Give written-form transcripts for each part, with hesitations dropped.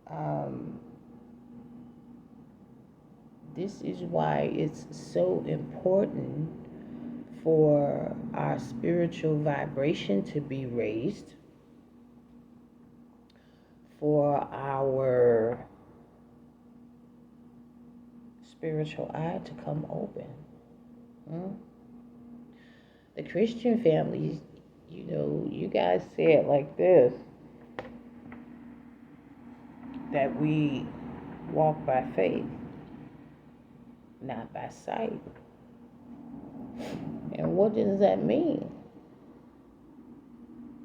Um, this is why it's so important for our spiritual vibration to be raised, for our spiritual eye to come open. Hmm? The Christian families, you guys say it like this, that we walk by faith, not by sight. And what does that mean?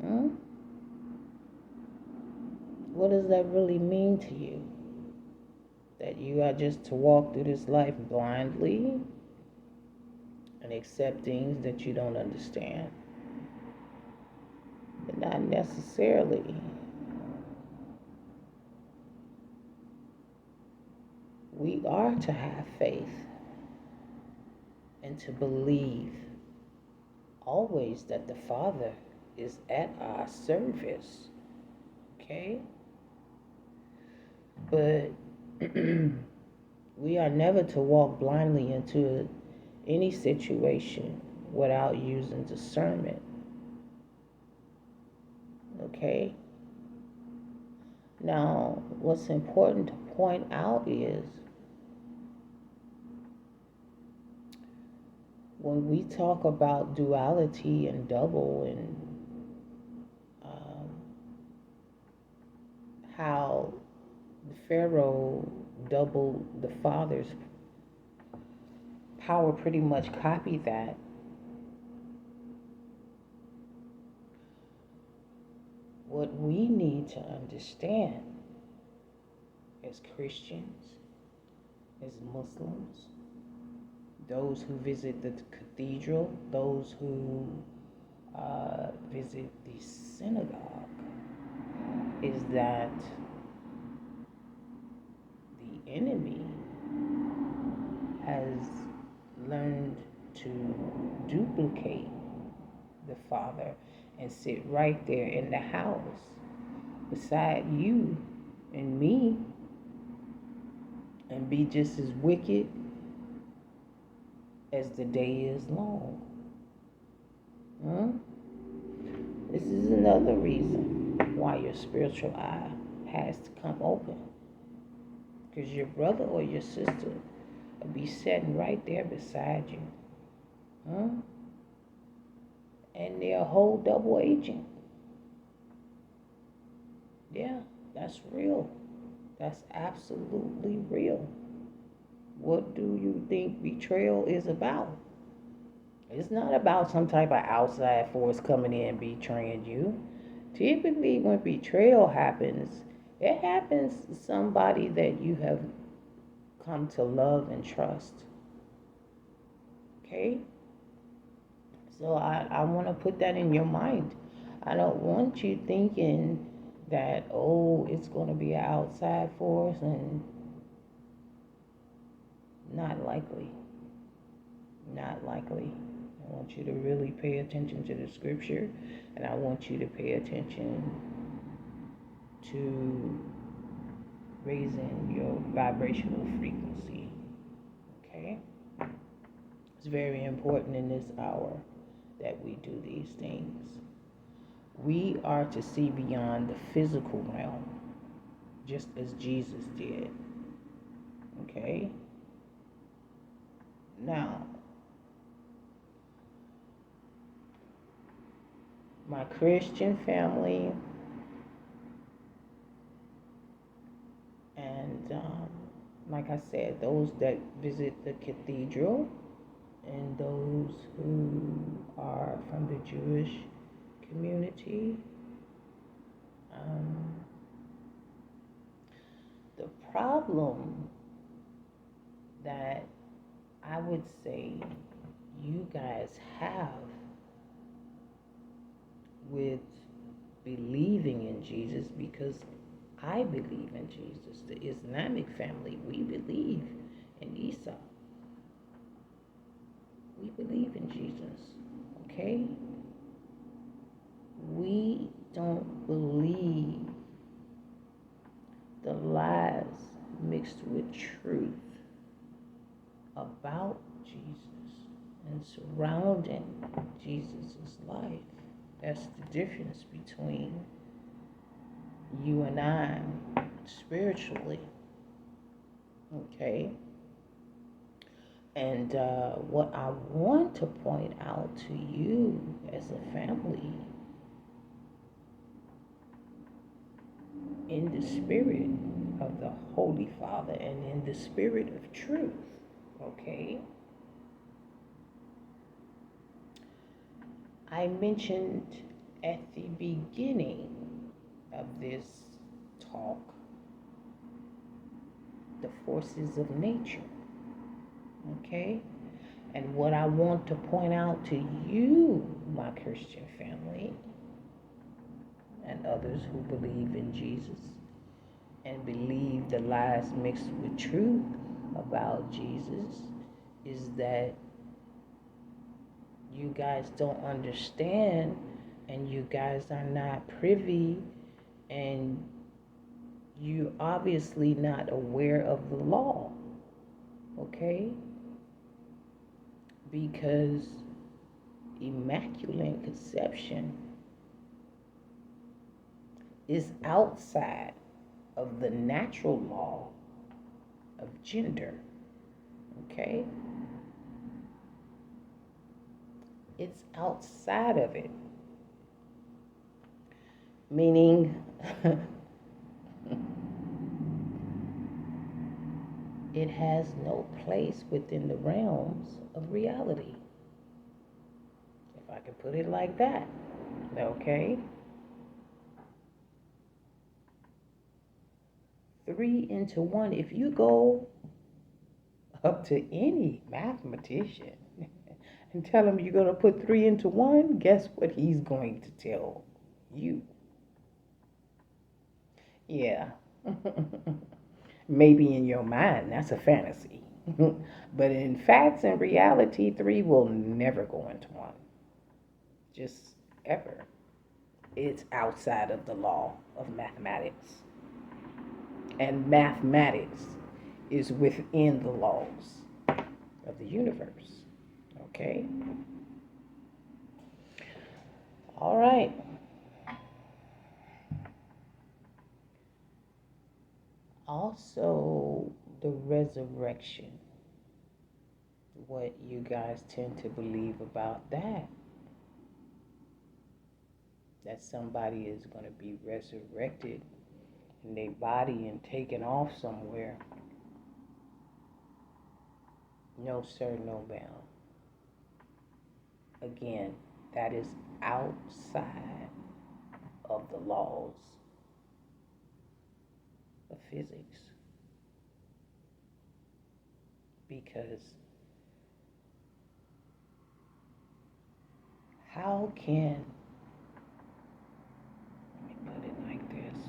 Hmm? What does that really mean to you? That you are just to walk through this life blindly and accept things that you don't understand? But not necessarily. We are to have faith and to believe always that the Father is at our service. Okay? But we are never to walk blindly into any situation without using discernment. Okay? Now, what's important to point out is when we talk about duality and double and how Pharaoh doubled the father's power, pretty much copied that. What we need to understand as Christians, as Muslims, those who visit the cathedral, those who visit the synagogue, is that the enemy has learned to duplicate the Father and sit right there in the house beside you and me and be just as wicked as the day is long. Hmm? This is another reason why your spiritual eye has to come open. Because your brother or your sister will be sitting right there beside you. Huh? And they're a whole double agent. Yeah, that's real. That's absolutely real. What do you think betrayal is about? It's not about some type of outside force coming in and betraying you. Typically, when betrayal happens, it happens to somebody that you have come to love and trust. Okay? So I want to put that in your mind. I don't want you thinking that, oh, it's going to be an outside force, and not likely. Not likely. I want you to really pay attention to the scripture, and I want you to pay attention to raising your vibrational frequency. Okay? It's very important in this hour that we do these things. We are to see beyond the physical realm, just as Jesus did. Okay? Now, my Christian family, and like I said, those that visit the cathedral, and those who are from the Jewish community, the problem that I would say you guys have with believing in Jesus, because I believe in Jesus. The Islamic family, we believe in Isa. We believe in Jesus. Okay? We don't believe the lies mixed with truth about Jesus and surrounding Jesus' life. That's the difference between you and I spiritually. Okay? And what I want to point out to you as a family, in the spirit of the Holy Father and in the spirit of truth, okay? I mentioned at the beginning of this talk the forces of nature, okay? And what I want to point out to you, my Christian family, and others who believe in Jesus and believe the lies mixed with truth about Jesus, is that you guys don't understand and you guys are not privy and you obviously not aware of the law, okay? Because immaculate conception is outside of the natural law of gender, okay? It's outside of it, meaning it has no place within the realms of reality, if I can put it like that, okay? 3 into 1, if you go up to any mathematician and tell him you're going to put 3 into 1, guess what he's going to tell you? Yeah. Maybe in your mind, that's a fantasy. But in facts and reality, 3 will never go into 1. Just ever. It's outside of the law of mathematics. And mathematics is within the laws of the universe. Okay? All right. Also, the resurrection. What you guys tend to believe about that? That somebody is going to be resurrected in their body and taken off somewhere. No, sir, no, ma'am. Again, that is outside of the laws of physics. Because how can, let me put it like this,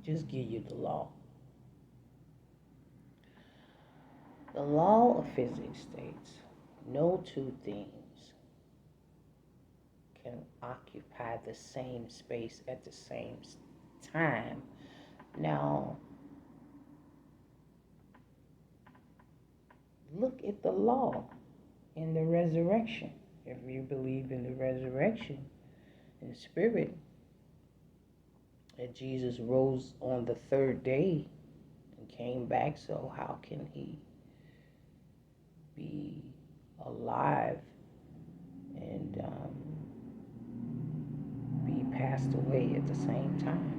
just give you the law. The law of physics states no two things can occupy the same space at the same time. Now, look at the law in the resurrection. If you believe in the resurrection in spirit, that Jesus rose on the 3rd day and came back, so how can he be alive and be passed away at the same time?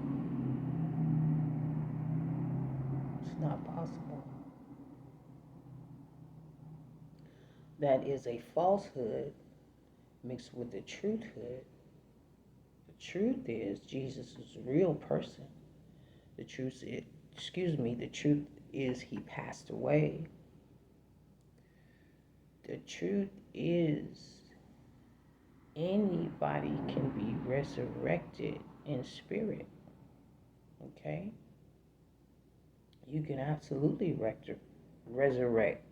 It's not possible. That is a falsehood mixed with the truthhood. The truth is Jesus is a real person. The truth is he passed away. The truth is anybody can be resurrected in spirit. Okay? You can absolutely resurrect.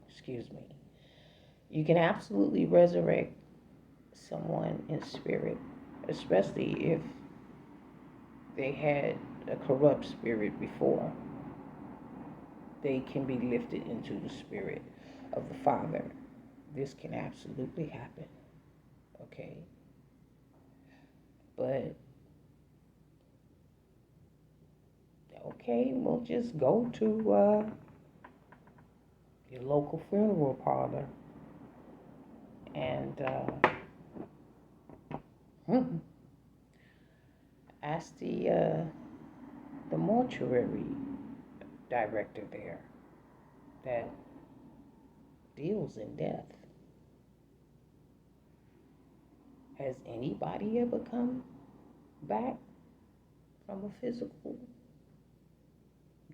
You can absolutely resurrect someone in spirit, especially if they had a corrupt spirit before they can be lifted into the spirit of the Father. This can absolutely happen. Okay? But, okay, we'll just go to your local funeral parlor and ask the mortuary director there that deals in death. Has anybody ever come back from a physical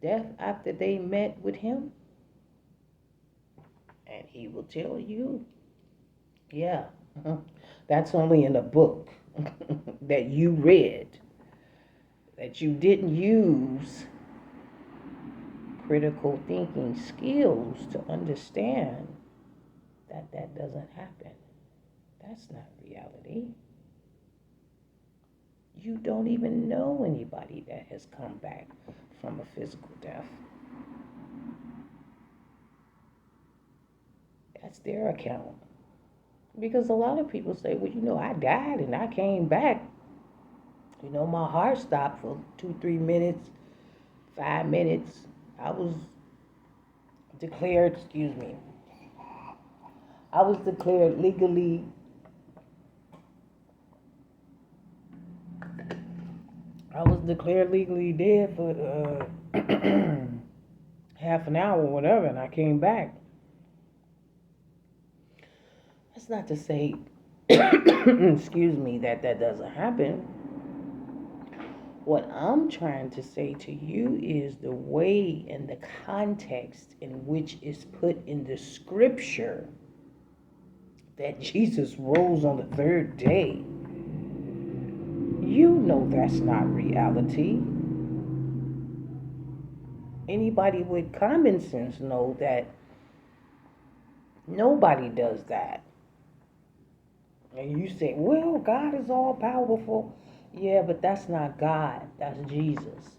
death after they met with him? And he will tell you, yeah, that's only in a book that you read, that you didn't use critical thinking skills to understand that that doesn't happen. That's not reality. You don't even know anybody that has come back from a physical death. That's their account. Because a lot of people say, well, I died and I came back. My heart stopped for 2-3 minutes, 5 minutes. I was declared legally dead for half an hour or whatever, and I came back. That's not to say, that doesn't happen. What I'm trying to say to you is the way and the context in which is put in the scripture that Jesus rose on the third day. You know that's not reality. Anybody with common sense know that nobody does that. And you say, well, God is all powerful. Yeah, but that's not God. That's Jesus.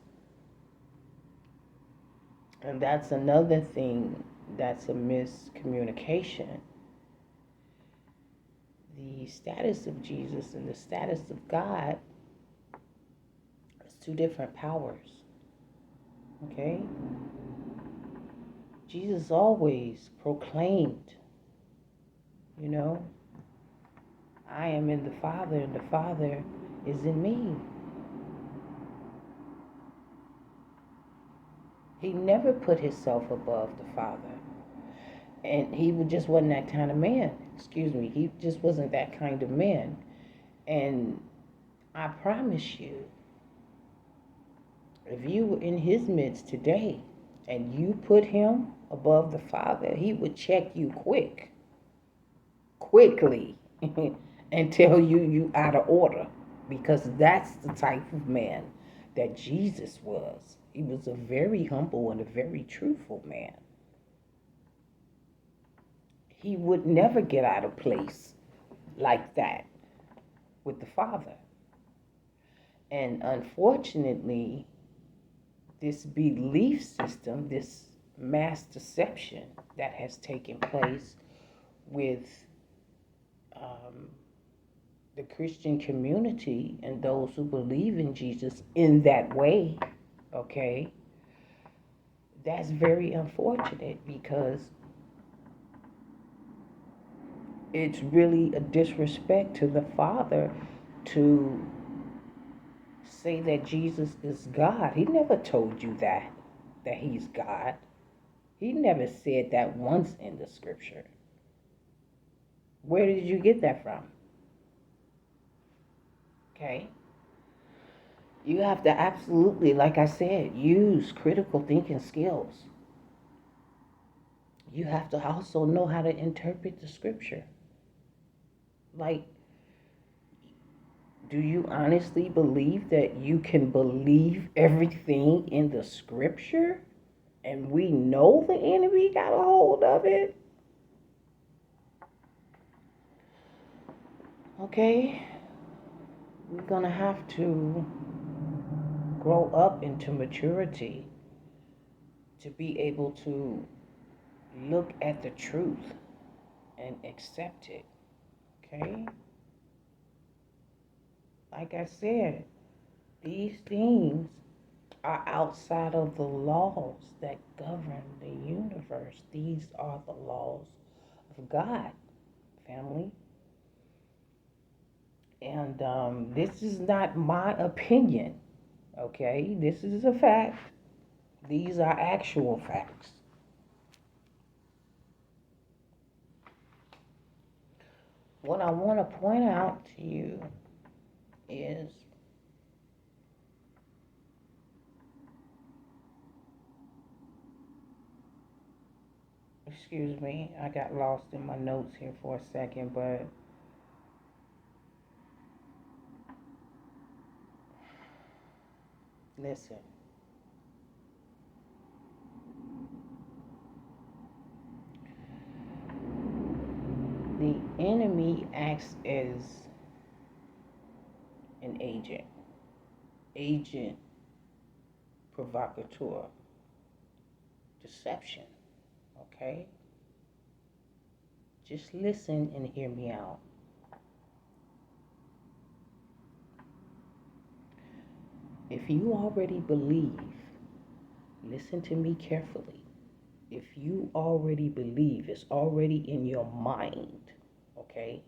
And that's another thing that's a miscommunication. The status of Jesus and the status of God is two different powers. Okay? Jesus always proclaimed, I am in the Father and the Father is in me. He never put himself above the Father. And he just wasn't that kind of man. He just wasn't that kind of man. And I promise you, if you were in his midst today and you put him above the Father, he would check you quickly, and tell you out of order. Because that's the type of man that Jesus was. He was a very humble and a very truthful man. He would never get out of place like that with the Father. And unfortunately, this belief system, this mass deception that has taken place with the Christian community and those who believe in Jesus in that way, okay, that's very unfortunate, because it's really a disrespect to the Father to say that Jesus is God. He never told you that he's God. He never said that once in the scripture. Where did you get that from? Okay? You have to absolutely, like I said, use critical thinking skills. You have to also know how to interpret the scripture. Like, do you honestly believe that you can believe everything in the scripture? And we know the enemy got a hold of it? Okay? We're going to have to grow up into maturity to be able to look at the truth and accept it. Okay? Like I said, these things are outside of the laws that govern the universe. These are the laws of God, family. And this is not my opinion, okay? This is a fact. These are actual facts. What I want to point out to you is excuse me, I got lost in my notes here for a second, but listen. The enemy acts as an agent provocateur, deception, okay? Just listen and hear me out. If you already believe, listen to me carefully. If you already believe, it's already in your mind, okay,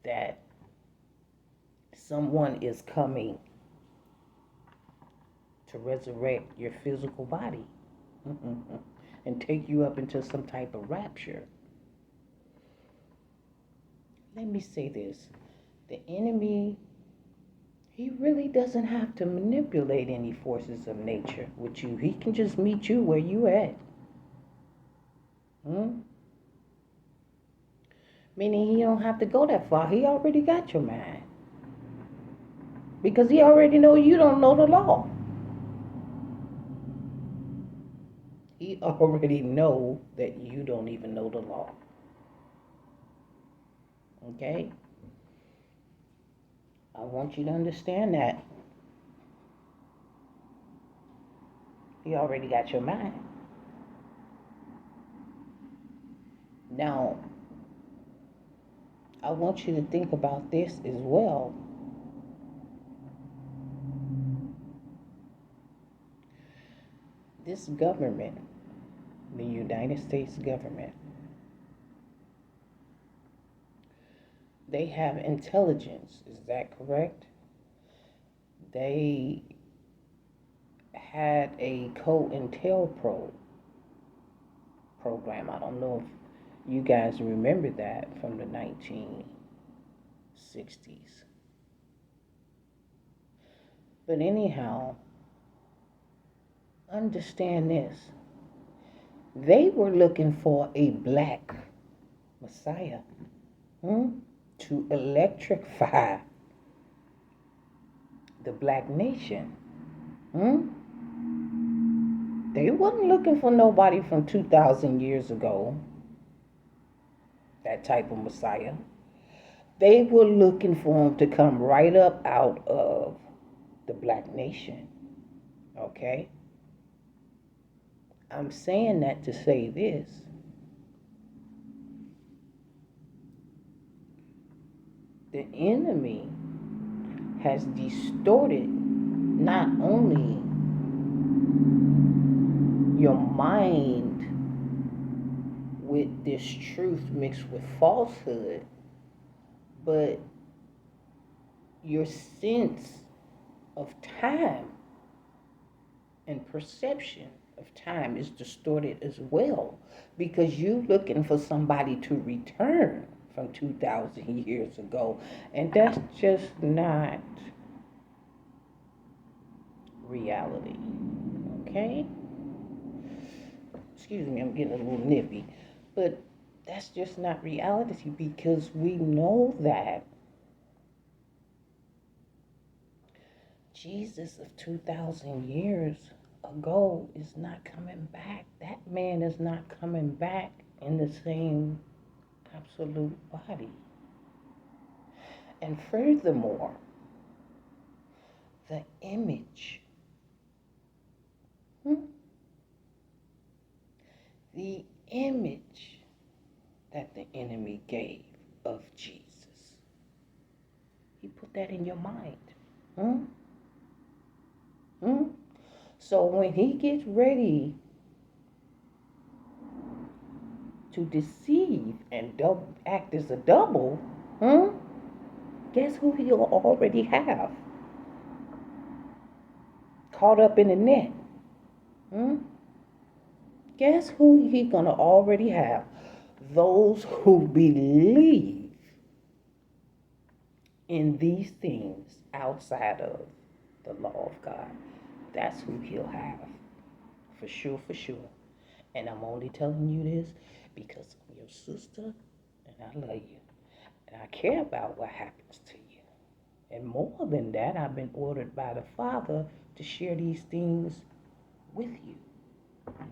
that someone is coming to resurrect your physical body and take you up into some type of rapture. Let me say this. The enemy, he really doesn't have to manipulate any forces of nature with you. He can just meet you where you at. Meaning he don't have to go that far. He already got your mind. Because he already know you don't know the law. He already know that you don't even know the law. Okay? I want you to understand that. He already got your mind. Now, I want you to think about this as well. This government, the United States government, they have intelligence. Is that correct? They had a COINTELPRO program. I don't know if you guys remember that from the 1960s. But anyhow, understand this. They were looking for a black Messiah to electrify the black nation. They wasn't looking for nobody from 2,000 years ago, that type of Messiah. They were looking for him to come right up out of the black nation. Okay? I'm saying that to say this. The enemy has distorted not only your mind with this truth mixed with falsehood, but your sense of time and perception of time is distorted as well, because you're looking for somebody to return from 2,000 years ago, and that's just not reality. Okay? Excuse me, I'm getting a little nippy, but that's just not reality, because we know that Jesus of 2,000 years ago is not coming back. That man is not coming back in the same absolute body. And furthermore, the image image that the enemy gave of Jesus. He put that in your mind. Hmm? Hmm? So when he gets ready to deceive and act as a double, guess who he'll already have caught up in the net? Guess who he gonna already have? Those who believe in these things outside of the law of God. That's who he'll have. For sure, for sure. And I'm only telling you this because I'm your sister and I love you. And I care about what happens to you. And more than that, I've been ordered by the Father to share these things with you.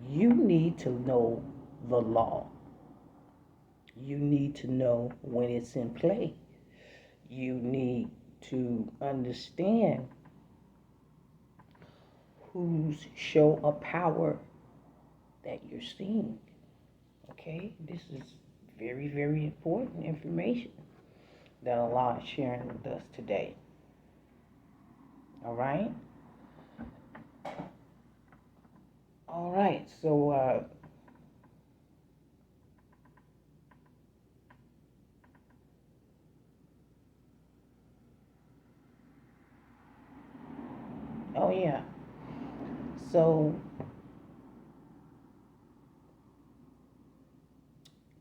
You need to know the law. You need to know when it's in play. You need to understand whose show of power that you're seeing. Okay? This is very, very important information that Allah is sharing with us today. All right? All right, so oh yeah. So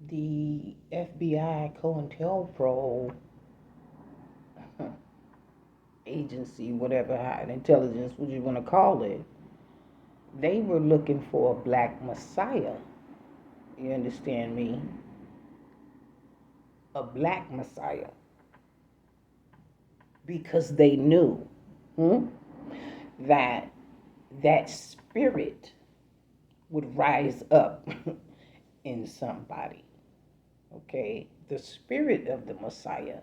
the FBI COINTELPRO agency, whatever, intelligence, what you want to call it, they were looking for a black messiah. You understand me? A black messiah. Because they knew that that spirit would rise up in somebody. Okay? The spirit of the Messiah.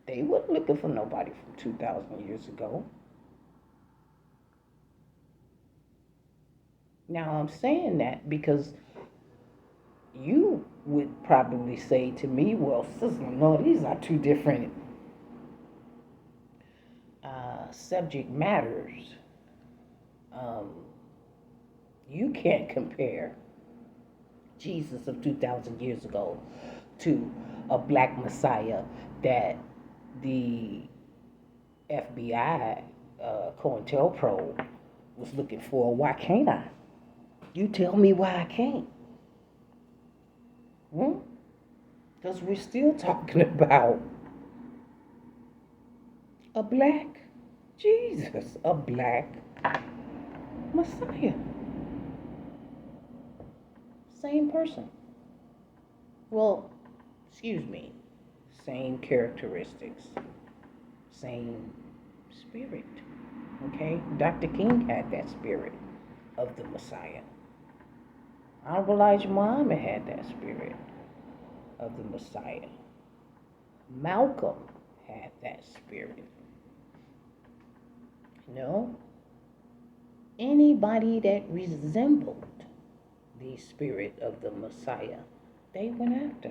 They weren't looking for nobody from 2,000 years ago. Now I'm saying that because you would probably say to me, well, sister, no, these are two different subject matters. You can't compare Jesus of 2,000 years ago to a black messiah that the FBI COINTELPRO was looking for. Why can't I? You tell me why I can't. Because we're still talking about a black Jesus, a black Messiah. Same person. Well, excuse me, same characteristics, same spirit. Okay? Dr. King had that spirit of the Messiah. Honorable Elijah Muhammad had that spirit of the Messiah. Malcolm had that spirit. You know? Anybody that resembled the spirit of the Messiah, they went after.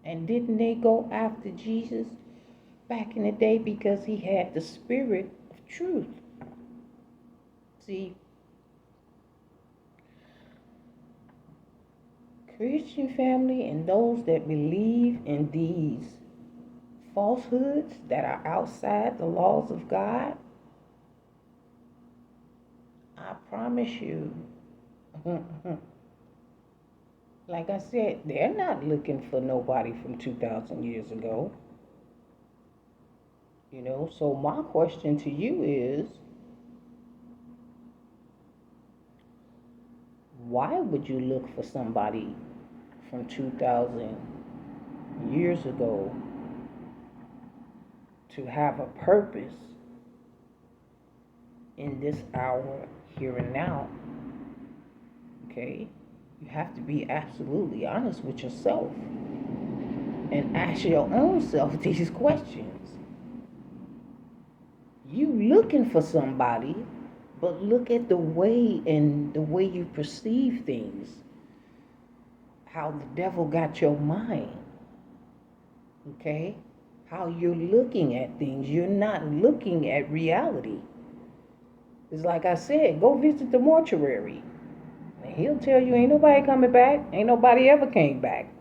And didn't they go after Jesus back in the day because he had the spirit of truth? See, Christian family and those that believe in these falsehoods that are outside the laws of God, I promise you, like I said, they're not looking for nobody from 2,000 years ago. You know, so my question to you is, why would you look for somebody from 2,000 years ago to have a purpose in this hour, here and now? Okay? You have to be absolutely honest with yourself and ask your own self these questions. You looking for somebody, But look at the way and the way you perceive things. How the devil got your mind. Okay? How you're looking at things. You're not looking at reality. It's like I said, go visit the mortuary. And he'll tell you ain't nobody coming back. Ain't nobody ever came back.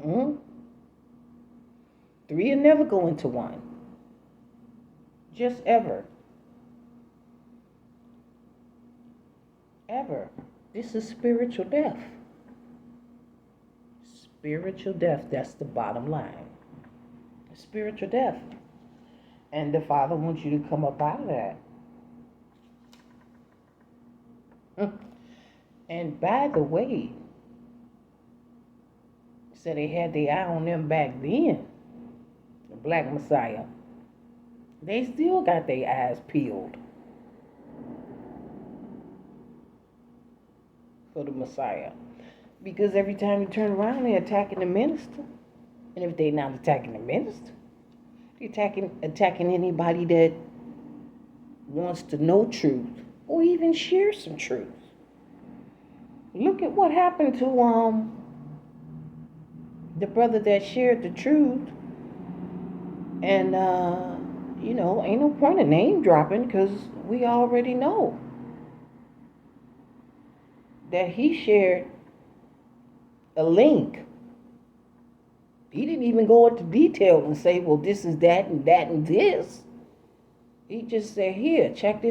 Mm-hmm. 3 will never go into 1. Just ever. Ever. This is spiritual death. Spiritual death. That's the bottom line. Spiritual death. And the Father wants you to come up out of that. And by the way, so they had their eye on them back then, the Black Messiah. They still got their eyes peeled for the Messiah. Because every time you turn around, they're attacking the minister. And if they're not attacking the minister, they're attacking anybody that wants to know truth or even share some truth. Look at what happened to the brother that shared the truth. And, ain't no point in name dropping because we already know that he shared a link. He didn't even go into detail and say, well, this is that and that and this. He just said, here, check this